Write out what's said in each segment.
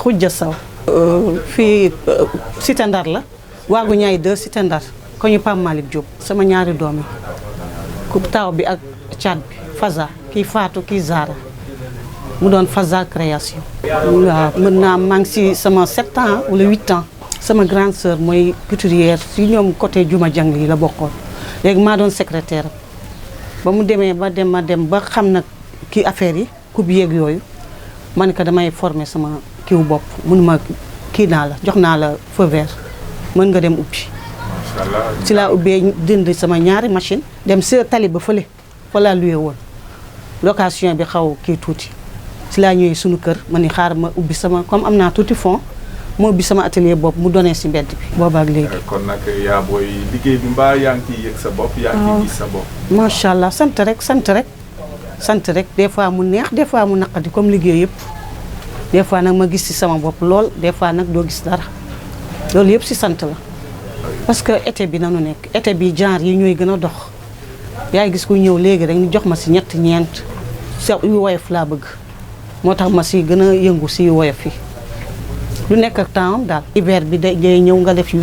Khoudia Sow fii Cité Ndar la waagu ñaay 2 Cité Ndar ko ñu Pape Malick Diop sama ñaari doom yi ku taw bi ak caat bi Faza kii Fatou kii Zara mu doon Faza création waaw mën naa maa ngi si sama 7 ans wala 8 ans sama grande sœur mooy couturière si ñoom côté Juma Jang yi la bokkoon léegi maa doon secrétaire ba mu demee ba dem ba xam nag kii affaire yi coupe yeeg yooyu ma ne ko damay former sama kiw bopp mënuma kii naa la jox naa la feu vert mën nga dem ubbi si laa ubbee dindi sama ñaari machine dem si tali ba fële fa laa luye woon location bi xaw kii tuuti si laa ñëwee suñu kër ma ni xaar ma ubbi sama comme am naa tuuti fond moo ubbi sama atelier bopp mu donné si mbedd bi boobaak léegi. kon nag yaa booy liggéey bi mbaa yaa ngi ciy yëg sa bopp. yaa ngi ciy gis sa bopp. macha allah sant rek des fois mu neex des fois mu naqadi comme liggéey yëpp des fois nag ma gis si sama bopp lool des fois nag doo gis dara loolu yëpp si sant la. parce que été bi nanu nekk été bi genre yi ñooy gën a dox yaay gis ku ñëw léegi rek ñu jox ma si ñett ñeent sa yu woyof laa bëgg moo tax ma si gën a yëngu si yu woyof yi. lu nekk ak temps daal hiver bi day ñëw nga def yu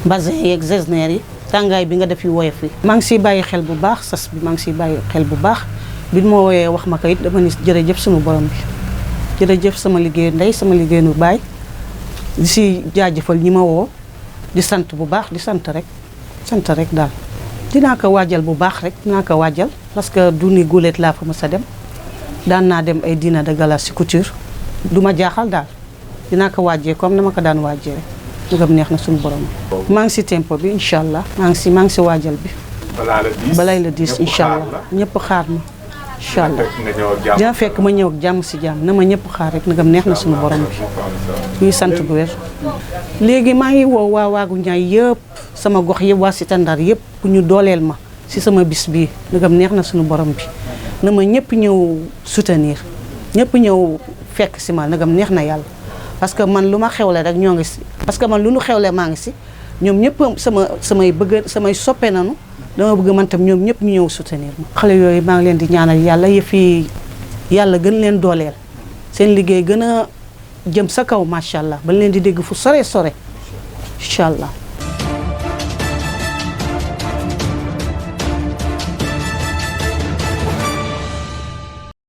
basin yeeg gesner yi tàngaay bi nga def yu woyof yi. maa ngi siy bàyyi xel bu baax sas bi maa ngi siy bàyyi xel bu baax bi ma wooyee wax ma ko it dama ni jërëjëf sunu borom bi jërëjëf sama liggéeyu ndey sama liggéeyu baay di si jaajëfal ñi ma woo di sant bu baax di sant rek daal. dinaa ko waajal bu baax rek dinaa ko waajal parce que du ni guleet laa fa mës a dem daan naa dem ay dîner de gala si couture du ma jaaxal daal. dinaa ko waajee comme na ma ko daan waajee rek ngam neex na suñu borom. maa ngi si tempo bi incha allah maa ngi si waajal bi. balay la 10 incha allah ñëpp xaar ma incha allah dina fekk ma ñëw ak jàmm si jàmm na ma ñëpp xaar rek ngam neex na suñu borom bi ñuy sant bu wér. léegi maa ngi woo waa waagu ñaay yëpp sama gox yëpp waa Cité Ndar yëpp ku ñu dooleel ma si sama bis bii ngam neex na suñu borom bi na ma ñëpp ñëw soutenir ñëpp ñëw fekk si ma ngam neex na yàlla. parce que man lu ma xewle rek ñoo ngi si parce que man lu nu xewle maa ngi si ñoom ñëpp samay soppe nanu dama bëgg man tam ñoom ñëpp ñu ñëw soutenir ma. xale yooyu maa ngi leen di ñaanal yàlla yëf yi yàlla gën leen dooleel seen liggéey gën a jëm sa kaw macha allah ba leen di dégg fu sore incha allah.